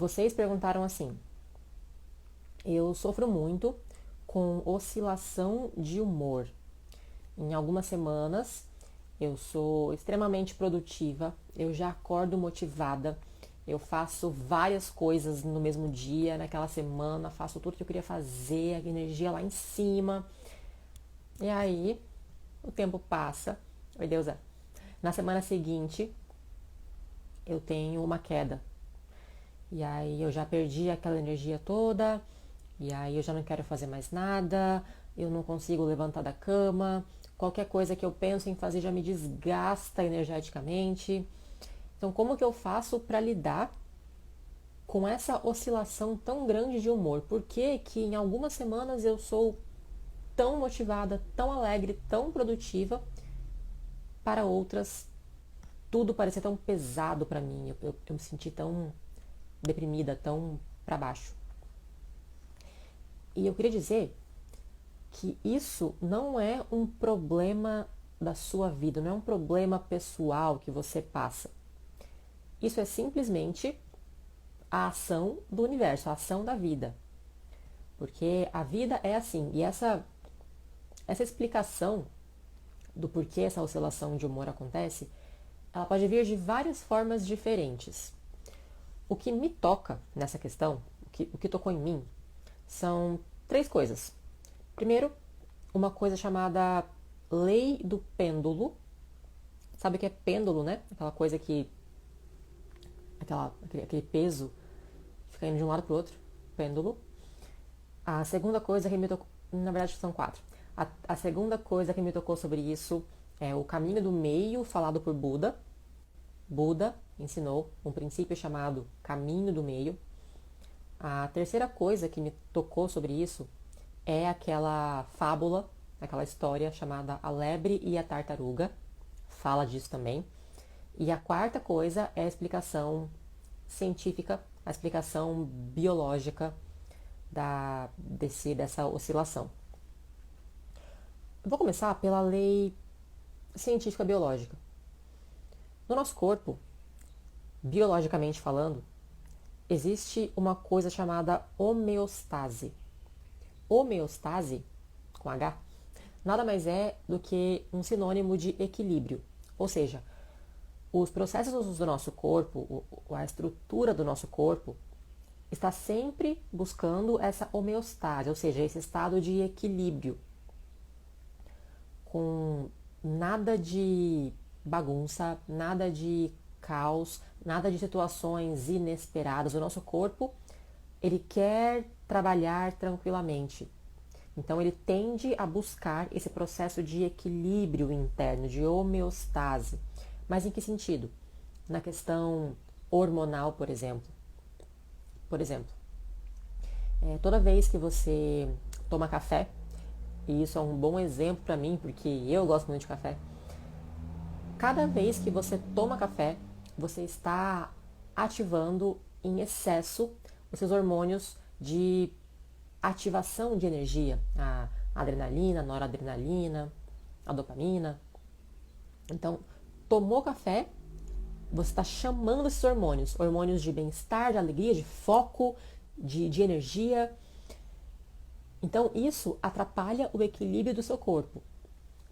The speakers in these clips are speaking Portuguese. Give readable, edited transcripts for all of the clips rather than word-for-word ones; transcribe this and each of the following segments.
Vocês perguntaram assim: eu sofro muito com oscilação de humor. Em algumas semanas eu sou extremamente produtiva, eu já acordo motivada, eu faço várias coisas no mesmo dia, naquela semana, faço tudo que eu queria fazer, a energia lá em cima. E aí o tempo passa. Oi, Deusa. Na semana seguinte eu tenho uma queda. E aí eu já perdi aquela energia toda, e aí eu já não quero fazer mais nada, eu não consigo levantar da cama, qualquer coisa que eu penso em fazer já me desgasta energeticamente. Então, como que eu faço para lidar com essa oscilação tão grande de humor? Por que que em algumas semanas eu sou tão motivada, tão alegre, tão produtiva, para outras tudo parecia tão pesado para mim, eu me senti tão deprimida, tão para baixo. E eu queria dizer que isso não é um problema da sua vida, não é um problema pessoal que você passa. Isso é simplesmente a ação do universo, a ação da vida. Porque a vida é assim. E essa explicação do porquê essa oscilação de humor acontece, ela pode vir de várias formas diferentes. O que me toca nessa questão, o que tocou em mim, são três coisas. Primeiro, uma coisa chamada lei do pêndulo. Sabe o que é pêndulo, né? Aquela coisa que... aquele peso fica indo de um lado para o outro. Pêndulo. A segunda coisa que me tocou... Na verdade, são quatro. A segunda coisa que me tocou sobre isso é o caminho do meio falado por Buda. Buda ensinou um princípio chamado caminho do meio. A terceira coisa que me tocou sobre isso é aquela fábula, aquela história chamada A Lebre e a Tartaruga. Fala disso também. E a quarta coisa é a explicação científica, a explicação biológica dessa oscilação. Eu vou começar pela lei científica biológica. No nosso corpo, biologicamente falando, existe uma coisa chamada homeostase. Homeostase, com H, nada mais é do que um sinônimo de equilíbrio. Ou seja, os processos do nosso corpo, a estrutura do nosso corpo, está sempre buscando essa homeostase, ou seja, esse estado de equilíbrio, com nada de bagunça, nada de caos, nada de situações inesperadas. O nosso corpo, ele quer trabalhar tranquilamente. Então ele tende a buscar esse processo de equilíbrio interno, de homeostase. Mas em que sentido? Na questão hormonal, por exemplo. Por exemplo, toda vez que você toma café, e isso é um bom exemplo para mim, porque eu gosto muito de café. Cada vez que você toma café, você está ativando em excesso os seus hormônios de ativação de energia, a adrenalina, a noradrenalina, a dopamina. Então, tomou café, você está chamando esses hormônios, hormônios de bem-estar, de alegria, de foco, de energia. Então, isso atrapalha o equilíbrio do seu corpo.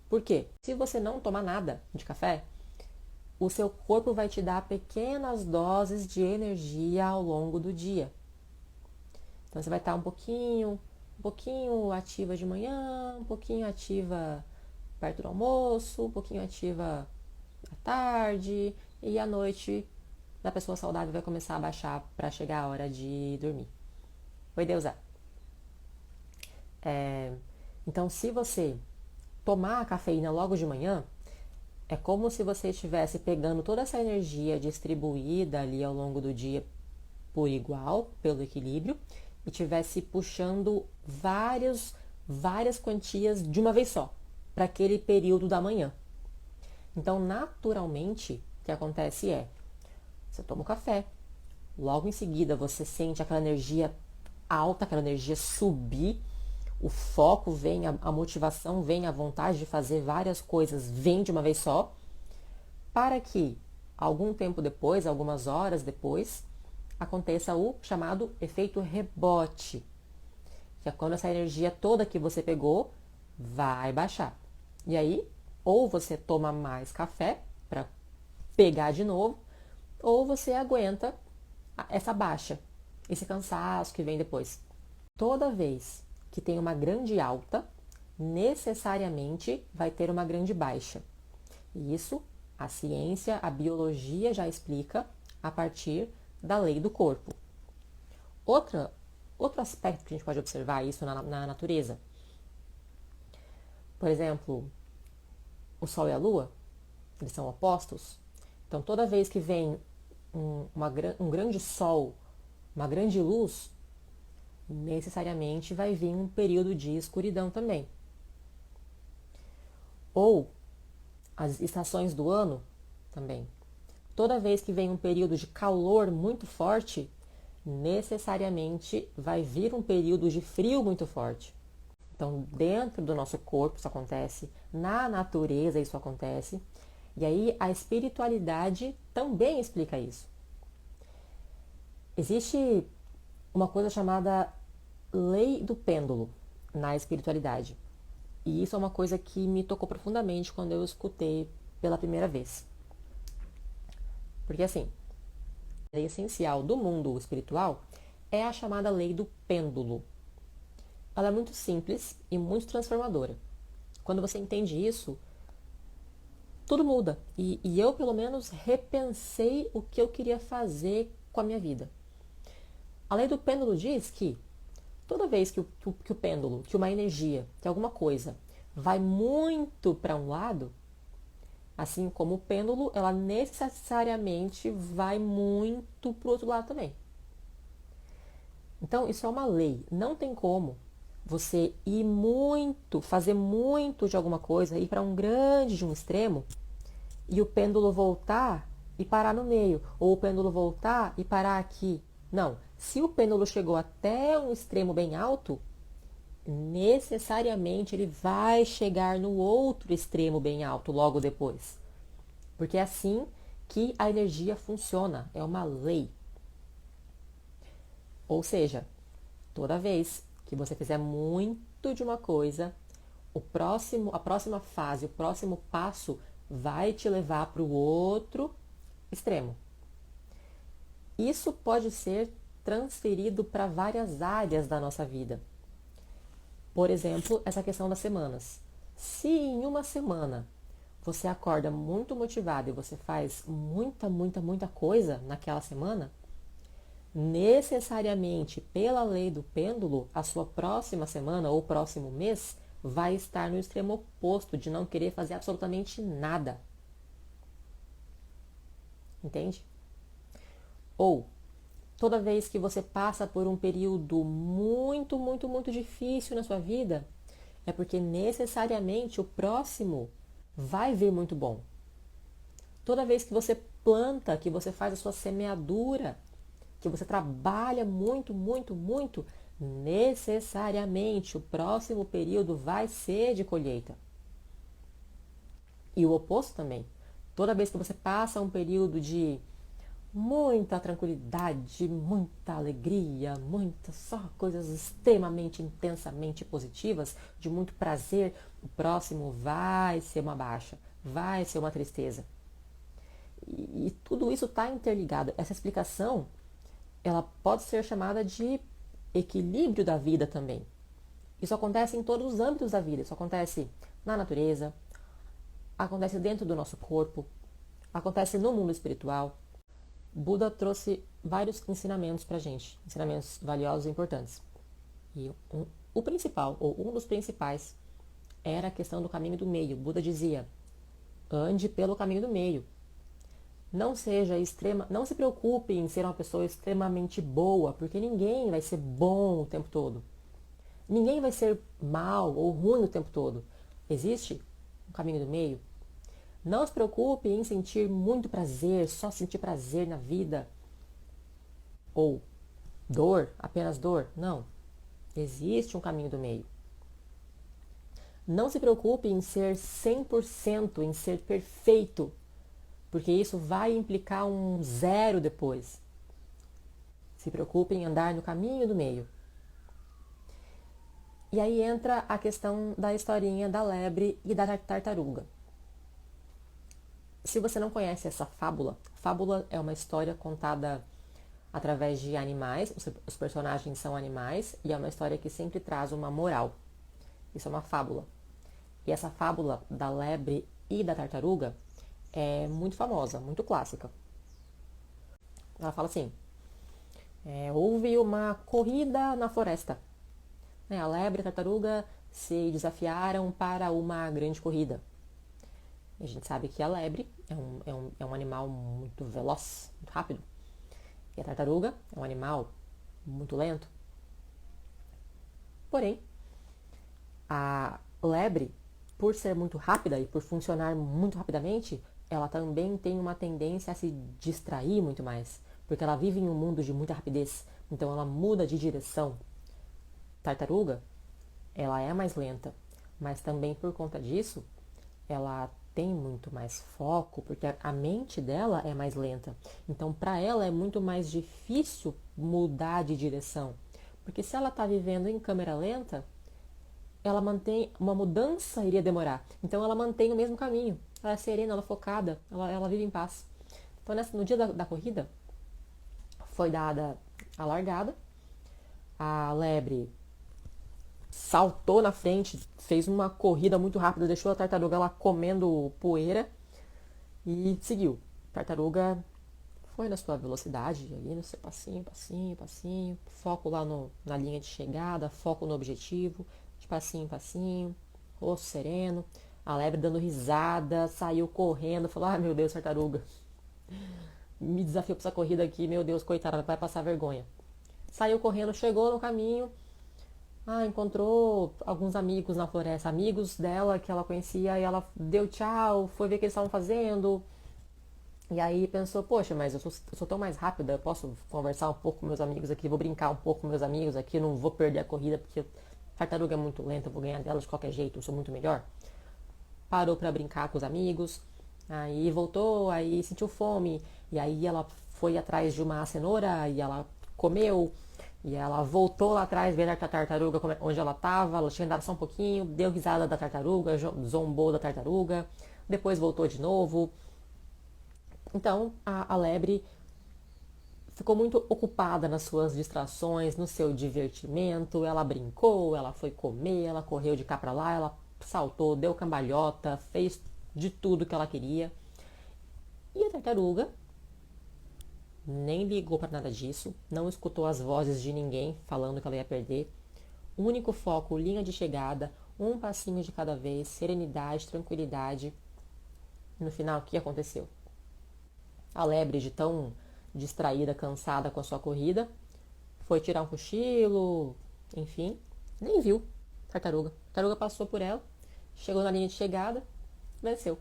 Por quê? Se você não tomar nada de café, o seu corpo vai te dar pequenas doses de energia ao longo do dia. Então, você vai estar um pouquinho ativa de manhã, um pouquinho ativa perto do almoço, um pouquinho ativa à tarde, e à noite da pessoa saudável vai começar a baixar para chegar a hora de dormir. Oi, Deusa. Então, se você tomar a cafeína logo de manhã, é como se você estivesse pegando toda essa energia distribuída ali ao longo do dia por igual, pelo equilíbrio, e estivesse puxando várias quantias de uma vez só, para aquele período da manhã. Então, naturalmente, o que acontece é, você toma o café, logo em seguida você sente aquela energia alta, aquela energia subir, o foco vem, a motivação vem, a vontade de fazer várias coisas vem de uma vez só, para que algum tempo depois, algumas horas depois, aconteça o chamado efeito rebote, que é quando essa energia toda que você pegou vai baixar. E aí, ou você toma mais café para pegar de novo, ou você aguenta essa baixa, esse cansaço que vem depois. Toda vez que tem uma grande alta, necessariamente vai ter uma grande baixa. E isso a ciência, a biologia já explica a partir da lei do corpo. Outro aspecto que a gente pode observar isso na natureza. Por exemplo, o Sol e a Lua, eles são opostos. Então, toda vez que vem um grande Sol, uma grande luz, necessariamente vai vir um período de escuridão também. Ou as estações do ano também. Toda vez que vem um período de calor muito forte, necessariamente vai vir um período de frio muito forte. Então, dentro do nosso corpo isso acontece, na natureza isso acontece, e aí a espiritualidade também explica isso. Existe uma coisa chamada lei do pêndulo na espiritualidade. E isso é uma coisa que me tocou profundamente quando eu escutei pela primeira vez. Porque assim, a lei essencial do mundo espiritual é a chamada lei do pêndulo. Ela é muito simples e muito transformadora. Quando você entende isso, tudo muda. E eu, pelo menos, repensei o que eu queria fazer com a minha vida. A lei do pêndulo diz que toda vez que o pêndulo, que uma energia, que alguma coisa vai muito para um lado, assim como o pêndulo, ela necessariamente vai muito para o outro lado também. Então, isso é uma lei. Não tem como você ir muito, fazer muito de alguma coisa, ir para um grande de um extremo, e o pêndulo voltar e parar no meio, ou o pêndulo voltar e parar aqui. Não. Se o pêndulo chegou até um extremo bem alto, necessariamente ele vai chegar no outro extremo bem alto logo depois. Porque é assim que a energia funciona, é uma lei. Ou seja, toda vez que você fizer muito de uma coisa, a próxima fase, o próximo passo vai te levar para o outro extremo. Isso pode ser transferido para várias áreas da nossa vida. Por exemplo, essa questão das semanas. Se em uma semana você acorda muito motivado e você faz muita coisa naquela semana, necessariamente, pela lei do pêndulo, a sua próxima semana ou próximo mês vai estar no extremo oposto de não querer fazer absolutamente nada. Entende? Ou, toda vez que você passa por um período muito difícil na sua vida, é porque necessariamente o próximo vai vir muito bom. Toda vez que você planta, que você faz a sua semeadura, que você trabalha muito, necessariamente o próximo período vai ser de colheita. E o oposto também. Toda vez que você passa um período de muita tranquilidade, muita alegria, só coisas extremamente, intensamente positivas, de muito prazer, o próximo vai ser uma baixa, vai ser uma tristeza. E tudo isso está interligado. Essa explicação, ela pode ser chamada de equilíbrio da vida também. Isso acontece em todos os âmbitos da vida. Isso acontece na natureza, acontece dentro do nosso corpo, acontece no mundo espiritual. Buda trouxe vários ensinamentos pra gente, ensinamentos valiosos e importantes. E o principal, ou um dos principais, era a questão do caminho do meio. Buda dizia: ande pelo caminho do meio. Não se preocupe em ser uma pessoa extremamente boa, porque ninguém vai ser bom o tempo todo. Ninguém vai ser mal ou ruim o tempo todo. Existe um caminho do meio. Não se preocupe em sentir muito prazer, só sentir prazer na vida. Ou dor, apenas dor. Não. Existe um caminho do meio. Não se preocupe em ser 100%, em ser perfeito, porque isso vai implicar um zero depois. Se preocupe em andar no caminho do meio. E aí entra a questão da historinha da lebre e da tartaruga. Se você não conhece essa fábula é uma história contada através de animais, os personagens são animais, e é uma história que sempre traz uma moral. Isso é uma fábula. E essa fábula da lebre e da tartaruga é muito famosa, muito clássica. Ela fala assim, houve uma corrida na floresta. A lebre e a tartaruga se desafiaram para uma grande corrida. E a gente sabe que a lebre é um animal muito veloz, muito rápido. E a tartaruga é um animal muito lento. Porém, a lebre, por ser muito rápida e por funcionar muito rapidamente, ela também tem uma tendência a se distrair muito mais. Porque ela vive em um mundo de muita rapidez. Então ela muda de direção. Tartaruga, ela é mais lenta, mas também por conta disso, ela tem muito mais foco, porque a mente dela é mais lenta. Então, para ela é muito mais difícil mudar de direção, porque se ela está vivendo em câmera lenta, ela mantém uma mudança iria demorar. Então, ela mantém o mesmo caminho. Ela é serena, ela é focada, ela vive em paz. Então, no dia da corrida, foi dada a largada, a lebre saltou na frente, fez uma corrida muito rápida, deixou a tartaruga lá comendo poeira e seguiu. A tartaruga foi na sua velocidade, ali no seu passinho, passinho, passinho, foco lá na linha de chegada, foco no objetivo, de passinho em passinho, rosto sereno. A lebre dando risada, saiu correndo, falou, meu Deus, tartaruga, me desafiou pra essa corrida aqui, meu Deus, coitada, vai passar vergonha. Saiu correndo, chegou no caminho, encontrou alguns amigos na floresta, amigos dela que ela conhecia, e ela deu tchau, foi ver o que eles estavam fazendo. E aí pensou, poxa, mas eu sou tão mais rápida, eu posso conversar um pouco com meus amigos aqui, vou brincar um pouco com meus amigos aqui, não vou perder a corrida porque a tartaruga é muito lenta, eu vou ganhar dela de qualquer jeito, eu sou muito melhor. Parou para brincar com os amigos, aí voltou, aí sentiu fome, e aí ela foi atrás de uma cenoura e ela comeu. E ela voltou lá atrás, vendo a tartaruga onde ela estava, ela tinha andado só um pouquinho, deu risada da tartaruga, zombou da tartaruga, depois voltou de novo. Então, a lebre ficou muito ocupada nas suas distrações, no seu divertimento, ela brincou, ela foi comer, ela correu de cá para lá, ela saltou, deu cambalhota, fez de tudo que ela queria. E a tartaruga nem ligou para nada disso, não escutou as vozes de ninguém falando que ela ia perder. Único foco, linha de chegada, um passinho de cada vez, serenidade, tranquilidade. No final, o que aconteceu? A lebre, de tão distraída, cansada com a sua corrida, foi tirar um cochilo, enfim, nem viu a tartaruga. A tartaruga passou por ela, chegou na linha de chegada, venceu.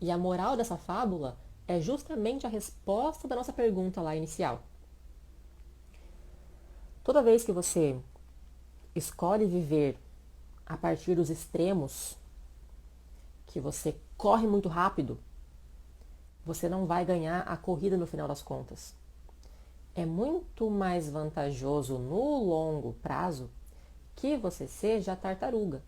E a moral dessa fábula é justamente a resposta da nossa pergunta lá inicial. Toda vez que você escolhe viver a partir dos extremos, que você corre muito rápido, você não vai ganhar a corrida no final das contas. É muito mais vantajoso no longo prazo que você seja a tartaruga.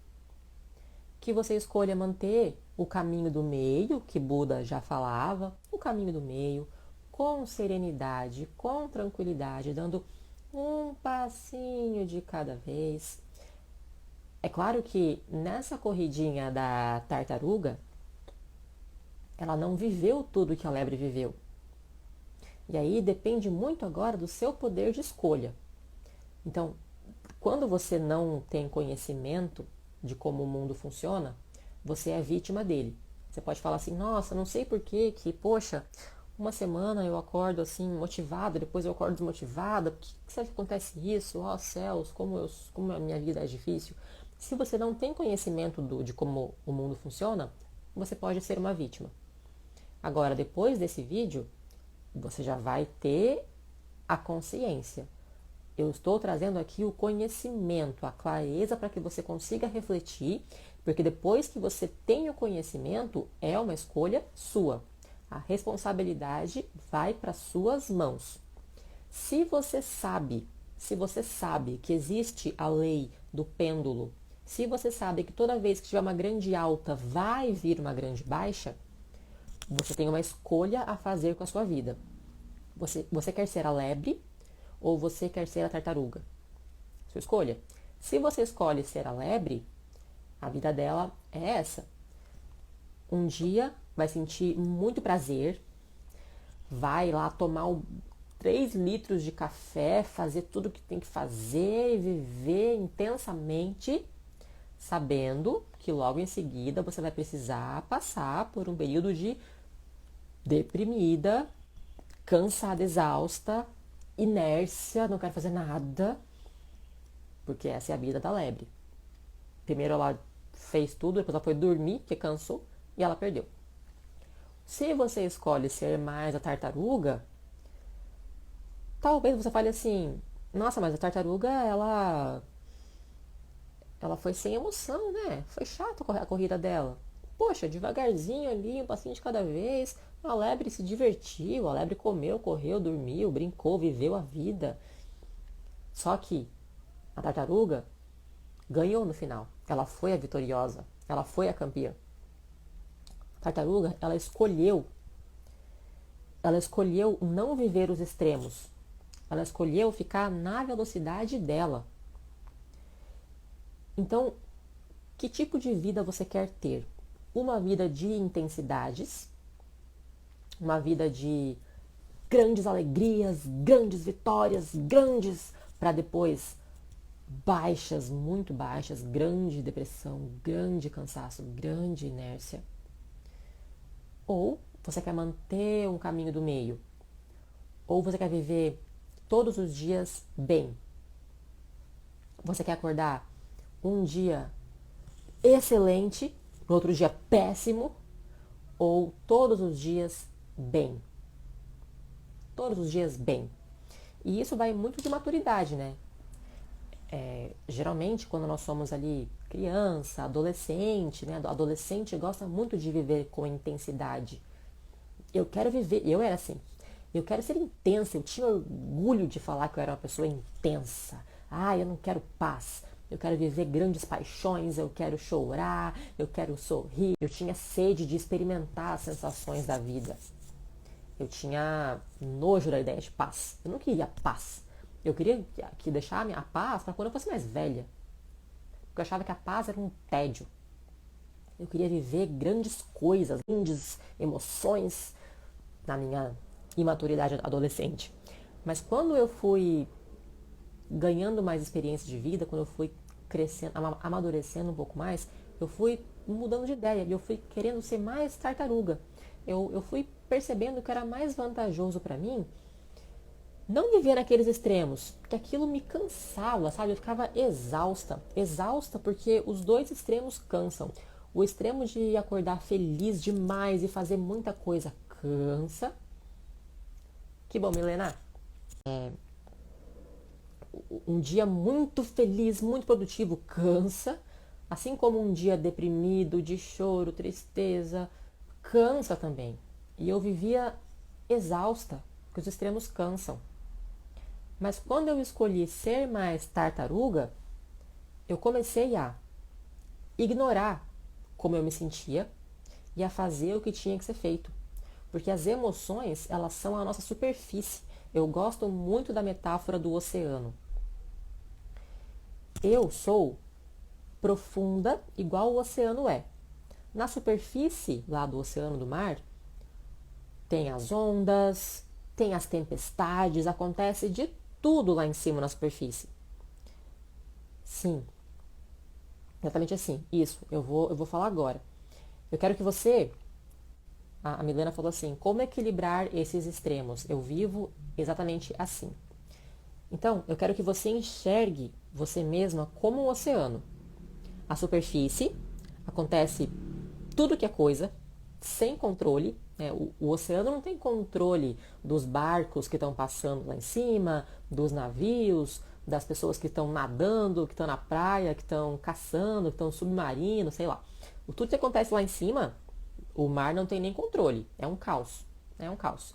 Que você escolha manter o caminho do meio, que Buda já falava, o caminho do meio, com serenidade, com tranquilidade, dando um passinho de cada vez. É claro que nessa corridinha da tartaruga, ela não viveu tudo que a lebre viveu. E aí depende muito agora do seu poder de escolha. Então, quando você não tem conhecimento de como o mundo funciona, você é vítima dele. Você pode falar assim, nossa, não sei por que, poxa, uma semana eu acordo assim motivada, depois eu acordo desmotivada, por que será que acontece isso? Oh céus, como a minha vida é difícil. Se você não tem conhecimento de como o mundo funciona, você pode ser uma vítima. Agora, depois desse vídeo, você já vai ter a consciência. Eu estou trazendo aqui o conhecimento, a clareza para que você consiga refletir, porque depois que você tem o conhecimento, é uma escolha sua. A responsabilidade vai para suas mãos. Se você sabe que existe a lei do pêndulo, se você sabe que toda vez que tiver uma grande alta vai vir uma grande baixa, você tem uma escolha a fazer com a sua vida. Você quer ser a lebre ou você quer ser a tartaruga? Sua escolha. Se você escolhe ser a lebre, a vida dela é essa. Um dia vai sentir muito prazer, vai lá tomar 3 litros de café, fazer tudo o que tem que fazer e viver intensamente, sabendo que logo em seguida você vai precisar passar por um período de deprimida, cansada, exausta, inércia, não quero fazer nada, porque essa é a vida da lebre. Primeiro ela fez tudo, depois ela foi dormir, porque cansou, e ela perdeu. Se você escolhe ser mais a tartaruga, talvez você fale assim, nossa, mas a tartaruga, ela foi sem emoção, né? Foi chato a corrida dela. Poxa, devagarzinho ali, um passinho de cada vez. A lebre se divertiu, a lebre comeu, correu, dormiu, brincou, viveu a vida. Só que a tartaruga ganhou no final. Ela foi a vitoriosa, ela foi a campeã. A tartaruga, ela escolheu não viver os extremos. Ela escolheu ficar na velocidade dela. Então, que tipo de vida você quer ter? Uma vida de intensidades, uma vida de grandes alegrias, grandes vitórias, grandes, para depois baixas, muito baixas, grande depressão, grande cansaço, grande inércia. Ou você quer manter um caminho do meio, ou você quer viver todos os dias bem. Você quer acordar um dia excelente, no outro dia péssimo, ou todos os dias bem. Todos os dias bem. E isso vai muito de maturidade, né? Geralmente, quando nós somos ali criança, adolescente, né? Adolescente gosta muito de viver com intensidade. Eu quero viver, eu era assim. Eu quero ser intensa, eu tinha orgulho de falar que eu era uma pessoa intensa. Eu não quero paz. Eu quero viver grandes paixões, eu quero chorar, eu quero sorrir. Eu tinha sede de experimentar as sensações da vida. Eu tinha nojo da ideia de paz. Eu não queria paz. Eu queria que deixar a paz para quando eu fosse mais velha. Porque eu achava que a paz era um tédio. Eu queria viver grandes coisas, grandes emoções na minha imaturidade adolescente. Mas quando eu fui ganhando mais experiência de vida, quando eu fui crescendo, amadurecendo um pouco mais, eu fui mudando de ideia e eu fui querendo ser mais tartaruga. Eu fui percebendo que era mais vantajoso para mim não viver naqueles extremos, porque aquilo me cansava, sabe? Eu ficava exausta. Exausta porque os dois extremos cansam. O extremo de acordar feliz demais e fazer muita coisa cansa. Que bom, Milena. Um dia muito feliz, muito produtivo, cansa. Assim como um dia deprimido, de choro, tristeza, cansa também. E eu vivia exausta, porque os extremos cansam. Mas quando eu escolhi ser mais tartaruga, eu comecei a ignorar como eu me sentia e a fazer o que tinha que ser feito. Porque as emoções, elas são a nossa superfície. Eu gosto muito da metáfora do oceano. Eu sou profunda igual o oceano é. Na superfície lá do oceano, do mar, tem as ondas, tem as tempestades, acontece de tudo lá em cima na superfície. Sim, exatamente assim. Isso, eu vou falar agora. Eu quero que você, a Milena falou assim, como equilibrar esses extremos? Eu vivo exatamente assim. Então, eu quero que você enxergue você mesma como um oceano. A superfície acontece tudo que é coisa, sem controle. Né? O oceano não tem controle dos barcos que estão passando lá em cima, dos navios, das pessoas que estão nadando, que estão na praia, que estão caçando, que estão submarino, sei lá. Tudo que acontece lá em cima, o mar não tem nem controle. É um caos. É um caos.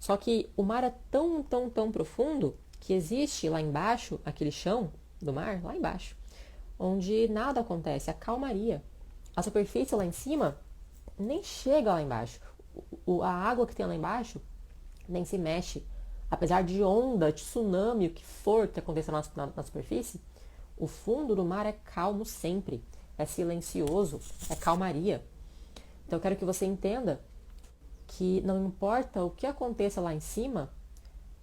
Só que o mar é tão, tão, tão profundo que existe lá embaixo, aquele chão do mar, lá embaixo, onde nada acontece, a calmaria. A superfície lá em cima nem chega lá embaixo. A água que tem lá embaixo nem se mexe. Apesar de onda, de tsunami, o que for que aconteça na superfície, o fundo do mar é calmo sempre. É silencioso, é calmaria. Então eu quero que você entenda que não importa o que aconteça lá em cima,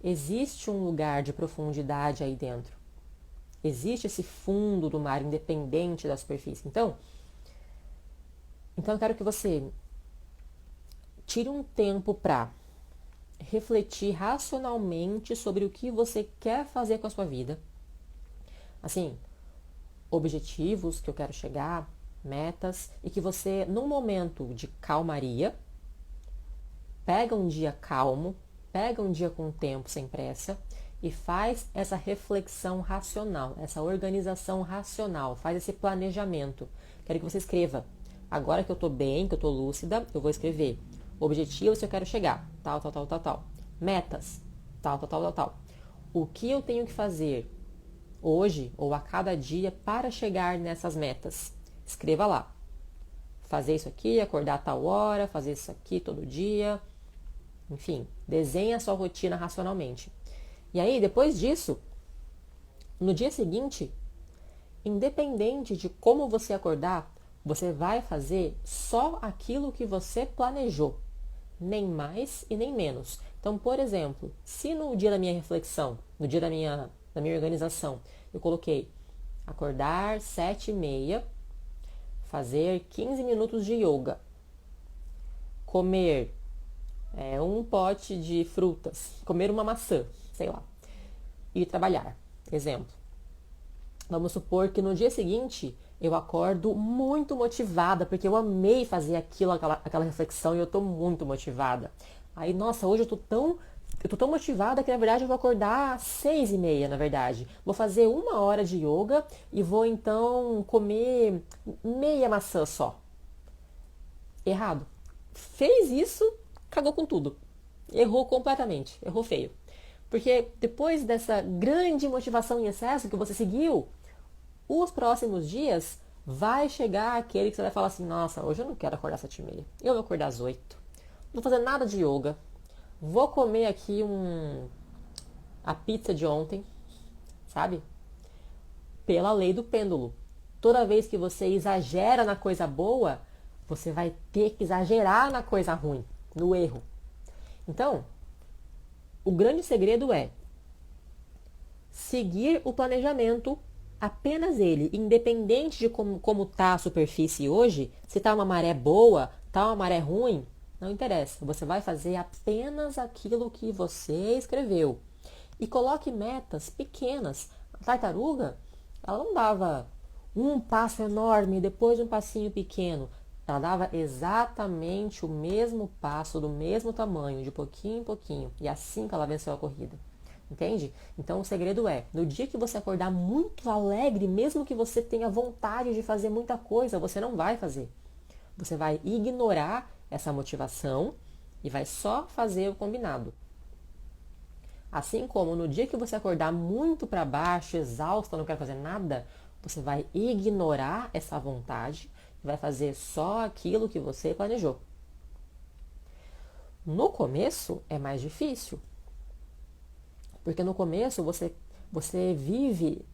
existe um lugar de profundidade aí dentro. Existe esse fundo do mar independente da superfície. Então eu quero que você tire um tempo para refletir racionalmente sobre o que você quer fazer com a sua vida. Assim, objetivos que eu quero chegar, metas, e que você, num momento de calmaria, pega um dia calmo, pega um dia com tempo, sem pressa, e faz essa reflexão racional, essa organização racional, faz esse planejamento. Quero que você escreva. Agora que eu tô bem, que eu tô lúcida, eu vou escrever objetivos que eu quero chegar, tal, tal, tal, tal, tal. Metas, tal, tal, tal, tal, tal. O que eu tenho que fazer hoje ou a cada dia para chegar nessas metas? Escreva lá. Fazer isso aqui, acordar a tal hora, fazer isso aqui todo dia. Enfim, desenhe a sua rotina racionalmente. E aí, depois disso, no dia seguinte, independente de como você acordar, você vai fazer só aquilo que você planejou, nem mais e nem menos. Então, por exemplo, se no dia da minha reflexão, no dia da minha organização, eu coloquei acordar 7h30, fazer 15 minutos de yoga, comer um pote de frutas, comer uma maçã, sei lá, e trabalhar, exemplo. Vamos supor que no dia seguinte eu acordo muito motivada, porque eu amei fazer aquela reflexão e eu tô muito motivada. Aí, nossa, hoje eu tô tão motivada que na verdade eu vou acordar às 6h30, na verdade. Vou fazer 1 hora de yoga e vou então comer meia maçã só. Errado. Fez isso, cagou com tudo. Errou completamente, errou feio. Porque depois dessa grande motivação em excesso que você seguiu, os próximos dias vai chegar aquele que você vai falar assim, nossa, hoje eu não quero acordar às 7h30, eu vou acordar às 8. Não vou fazer nada de yoga. Vou comer aqui a pizza de ontem, sabe? Pela lei do pêndulo. Toda vez que você exagera na coisa boa, você vai ter que exagerar na coisa ruim, no erro. Então, o grande segredo é seguir o planejamento, apenas ele, independente de como tá a superfície hoje, se tá uma maré boa, tá uma maré ruim, não interessa. Você vai fazer apenas aquilo que você escreveu. E coloque metas pequenas. A tartaruga, ela não dava um passo enorme, depois um passinho pequeno. Ela dava exatamente o mesmo passo, do mesmo tamanho, de pouquinho em pouquinho. E assim que ela venceu a corrida. Entende? Então o segredo é, no dia que você acordar muito alegre, mesmo que você tenha vontade de fazer muita coisa, você não vai fazer. Você vai ignorar essa motivação e vai só fazer o combinado. Assim como no dia que você acordar muito para baixo, exausta, não quer fazer nada, você vai ignorar essa vontade e vai fazer só aquilo que você planejou. No começo é mais difícil, porque no começo você vive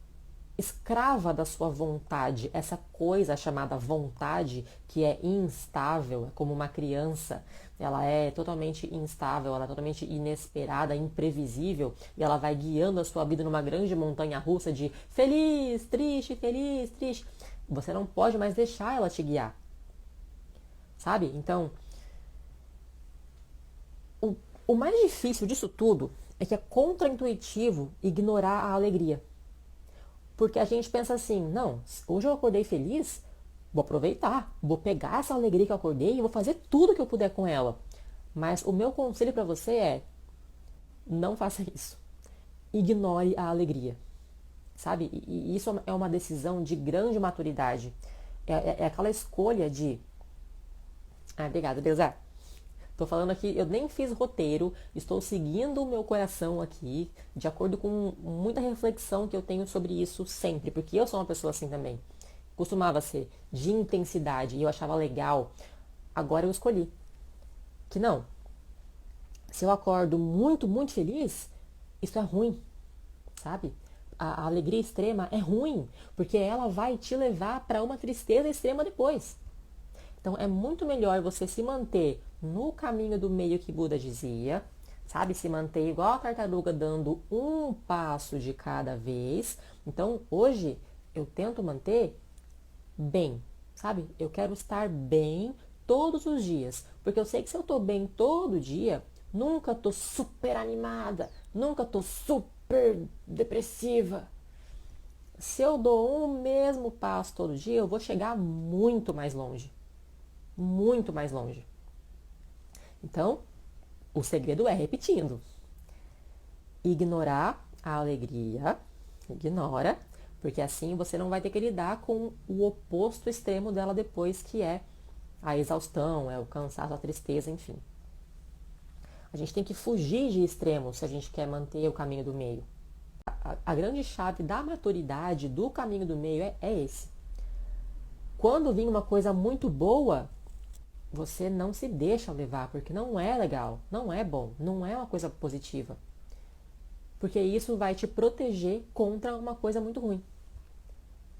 escrava da sua vontade, essa coisa chamada vontade que é instável, é como uma criança, ela é totalmente instável, ela é totalmente inesperada, imprevisível, e ela vai guiando a sua vida numa grande montanha russa de feliz, triste, feliz, triste. Você não pode mais deixar ela te guiar, sabe? Então, o mais difícil disso tudo é que é contraintuitivo ignorar a alegria. Porque a gente pensa assim, não, hoje eu acordei feliz, vou aproveitar, vou pegar essa alegria que eu acordei e vou fazer tudo que eu puder com ela. Mas o meu conselho para você é, não faça isso. Ignore a alegria, sabe? E isso é uma decisão de grande maturidade. É aquela escolha de... Ah, obrigada, Deus. Tô falando aqui, eu nem fiz roteiro, estou seguindo o meu coração aqui, de acordo com muita reflexão que eu tenho sobre isso sempre, porque eu sou uma pessoa assim também. Costumava ser de intensidade e eu achava legal. Agora eu escolhi que não. Se eu acordo muito, muito feliz, isso é ruim, sabe? A alegria extrema é ruim, porque ela vai te levar para uma tristeza extrema depois. Então é muito melhor você se manter no caminho do meio que Buda dizia, sabe? Se manter igual a tartaruga, dando um passo de cada vez. Então hoje eu tento manter bem, sabe? Eu quero estar bem todos os dias, porque eu sei que se eu tô bem todo dia, nunca tô super animada, nunca tô super depressiva. Se eu dou um mesmo passo todo dia, eu vou chegar muito mais longe. Muito mais longe. Então, o segredo é repetindo. Ignorar a alegria, ignora, porque assim você não vai ter que lidar com o oposto extremo dela depois, que é a exaustão, é o cansaço, a tristeza, enfim. A gente tem que fugir de extremos se a gente quer manter o caminho do meio. A grande chave da maturidade do caminho do meio é esse. Quando vir uma coisa muito boa, você não se deixa levar, porque não é legal, não é bom, não é uma coisa positiva. Porque isso vai te proteger contra uma coisa muito ruim.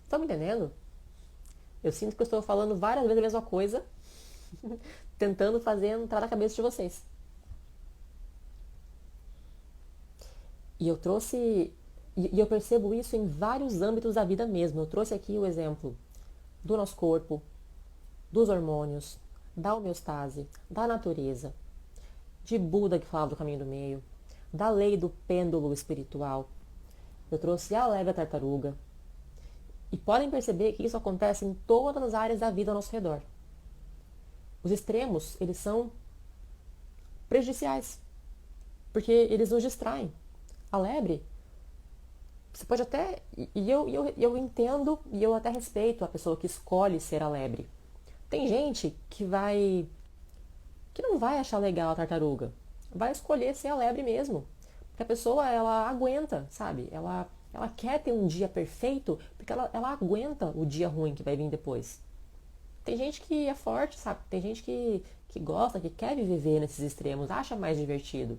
Estão me entendendo? Eu sinto que eu estou falando várias vezes a mesma coisa, tentando entrar na cabeça de vocês. E eu trouxe, e eu percebo isso em vários âmbitos da vida mesmo. Eu trouxe aqui o exemplo do nosso corpo, dos hormônios, da homeostase, da natureza, de Buda que falava do caminho do meio, da lei do pêndulo espiritual. Eu trouxe a leve tartaruga. E podem perceber que isso acontece em todas as áreas da vida ao nosso redor. Os extremos, eles são prejudiciais, porque eles nos distraem. A lebre, você pode até... E eu entendo e eu até respeito a pessoa que escolhe ser a lebre. Tem gente que não vai achar legal a tartaruga. Vai escolher ser a lebre mesmo. Porque a pessoa, ela aguenta, sabe? Ela quer ter um dia perfeito porque ela aguenta o dia ruim que vai vir depois. Tem gente que é forte, sabe? Tem gente que gosta, que quer viver nesses extremos, acha mais divertido.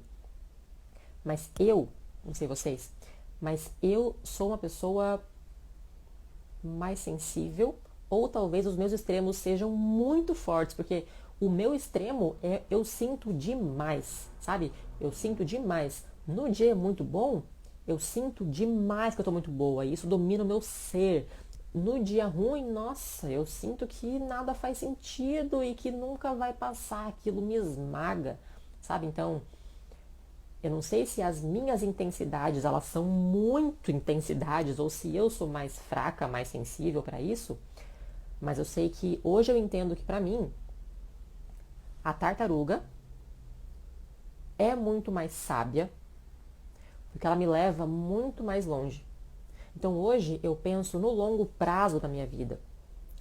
Mas eu, não sei vocês, mas eu sou uma pessoa mais sensível, ou talvez os meus extremos sejam muito fortes, porque o meu extremo é eu sinto demais, sabe? Eu sinto demais. No dia muito bom, eu sinto demais que eu tô muito boa, e isso domina o meu ser. No dia ruim, nossa, eu sinto que nada faz sentido e que nunca vai passar, aquilo me esmaga, sabe? Então, eu não sei se as minhas intensidades, elas são muito intensidades, ou se eu sou mais fraca, mais sensível para isso, mas eu sei que hoje eu entendo que para mim, a tartaruga é muito mais sábia, porque ela me leva muito mais longe. Então hoje eu penso no longo prazo da minha vida,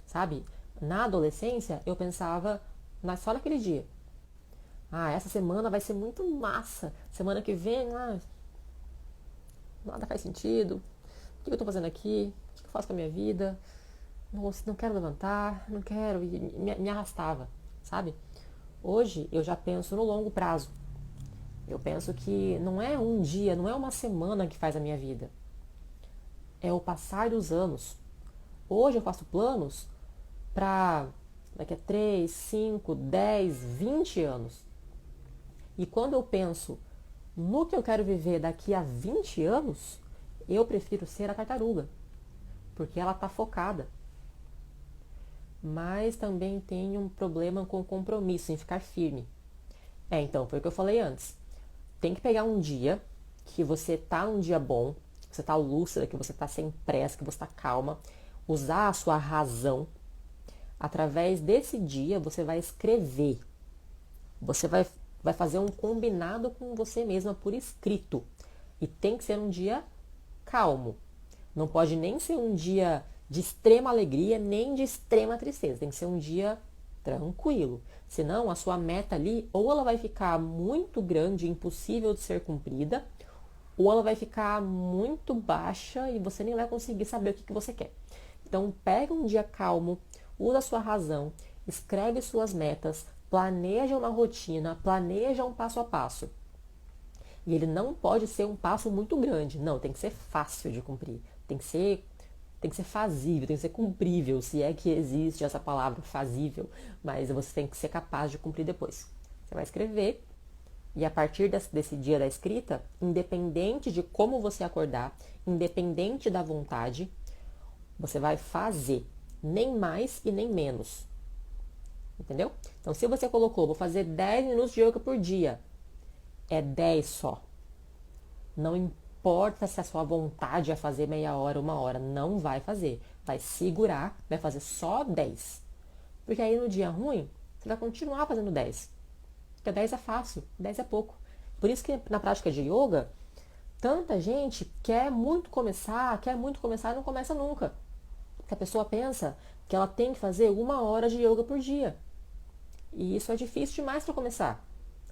sabe? Na adolescência eu pensava só naquele dia. Ah, essa semana vai ser muito massa. Semana que vem, nada faz sentido. O que eu tô fazendo aqui? O que eu faço com a minha vida? Nossa, não quero levantar, não quero. E me arrastava, sabe? Hoje eu já penso no longo prazo. Eu penso que não é um dia, não é uma semana que faz a minha vida. É o passar dos anos. Hoje eu faço planos para daqui a 3, 5, 10, 20 anos. E quando eu penso no que eu quero viver daqui a 20 anos, eu prefiro ser a tartaruga, porque ela está focada. Mas também tem um problema com compromisso, em ficar firme. Então, foi o que eu falei antes. Tem que pegar um dia que você tá num dia bom, que você tá lúcida, que você tá sem pressa, que você tá calma, usar a sua razão. Através desse dia, você vai escrever. Você vai fazer um combinado com você mesma por escrito. E tem que ser um dia calmo. Não pode nem ser um dia de extrema alegria, nem de extrema tristeza. Tem que ser um dia tranquilo. Senão, a sua meta ali, ou ela vai ficar muito grande, impossível de ser cumprida, ou ela vai ficar muito baixa e você nem vai conseguir saber o que você quer. Então, pega um dia calmo, usa a sua razão, escreve suas metas, planeja uma rotina, planeja um passo a passo. E ele não pode ser um passo muito grande, não, tem que ser fácil de cumprir, tem que ser fazível, tem que ser cumprível, se é que existe essa palavra fazível, mas você tem que ser capaz de cumprir depois. Você vai escrever e a partir desse dia da escrita, independente de como você acordar, independente da vontade, você vai fazer, nem mais e nem menos. Entendeu? Então, se você colocou, vou fazer 10 minutos de yoga por dia, é 10 só. Não importa se a sua vontade é fazer meia hora, uma hora, não vai fazer. Vai segurar, vai fazer só 10. Porque aí no dia ruim, você vai continuar fazendo 10. Porque 10 é fácil, 10 é pouco. Por isso que na prática de yoga, tanta gente quer muito começar e não começa nunca. Porque a pessoa pensa que ela tem que fazer 1 hora de yoga por dia. E isso é difícil demais para começar.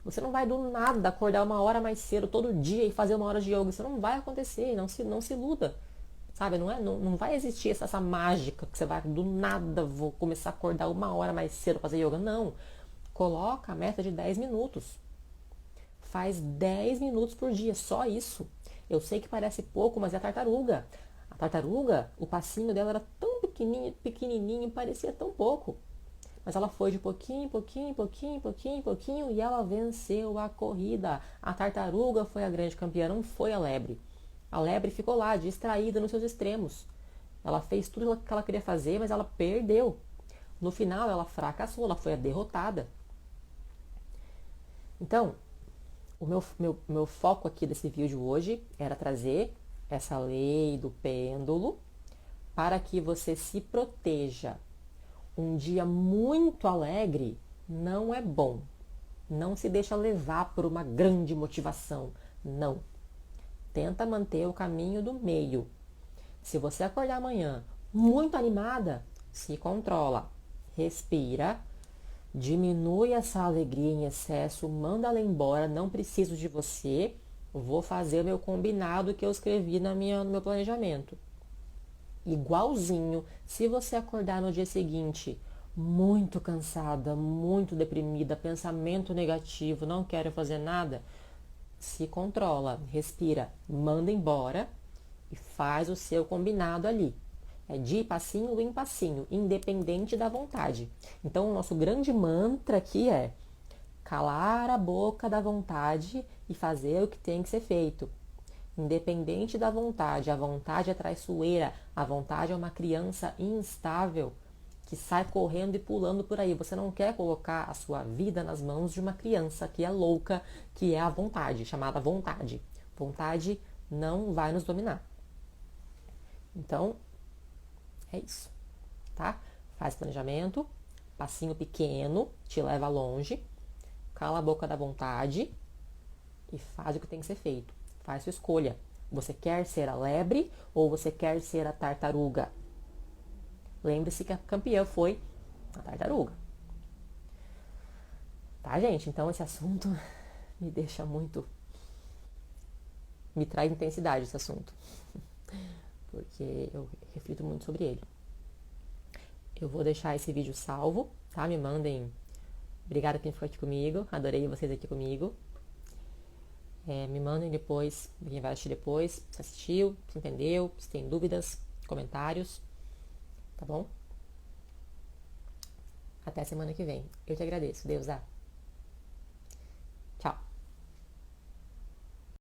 Você não vai do nada acordar 1 hora mais cedo todo dia e fazer 1 hora de yoga. Isso não vai acontecer, não se iluda. Sabe, não vai existir essa mágica que você vai do nada, vou começar a acordar 1 hora mais cedo fazer yoga. Não. Coloca a meta de 10 minutos. Faz 10 minutos por dia, só isso. Eu sei que parece pouco, mas é a tartaruga. A tartaruga, o passinho dela era tão pequenininho, parecia tão pouco. Mas ela foi de pouquinho e ela venceu a corrida. A tartaruga foi a grande campeã, não foi a lebre. A lebre ficou lá, distraída nos seus extremos. Ela fez tudo o que ela queria fazer, mas ela perdeu. No final, ela fracassou, ela foi a derrotada. Então, o meu foco aqui desse vídeo hoje era trazer essa lei do pêndulo para que você se proteja. Um dia muito alegre não é bom. Não se deixa levar por uma grande motivação. Não. Tenta manter o caminho do meio. Se você acordar amanhã muito animada, se controla. Respira. Diminui essa alegria em excesso. Manda ela embora. Não preciso de você. Vou fazer o meu combinado que eu escrevi no meu planejamento. Igualzinho, se você acordar no dia seguinte muito cansada, muito deprimida, pensamento negativo, não quero fazer nada, se controla, respira, manda embora e faz o seu combinado ali. É de passinho em passinho, independente da vontade. Então, o nosso grande mantra aqui é calar a boca da vontade e fazer o que tem que ser feito. Independente da vontade, a vontade é traiçoeira, a vontade é uma criança instável que sai correndo e pulando por aí. Você não quer colocar a sua vida nas mãos de uma criança que é louca, que é a vontade, chamada vontade. Vontade não vai nos dominar. Então, é isso, tá? Faz planejamento, passinho pequeno, te leva longe, cala a boca da vontade e faz o que tem que ser feito. Faz sua escolha. Você quer ser a lebre ou você quer ser a tartaruga? Lembre-se que a campeã foi a tartaruga. Tá, gente? Então esse assunto me deixa muito... Me traz intensidade esse assunto. Porque eu reflito muito sobre ele. Eu vou deixar esse vídeo salvo, tá? Me mandem... Obrigada quem ficou aqui comigo. Adorei vocês aqui comigo. Me mandem depois, quem vai assistir depois, se assistiu, se entendeu, se tem dúvidas, comentários, tá bom? Até semana que vem. Eu te agradeço. Deus dá.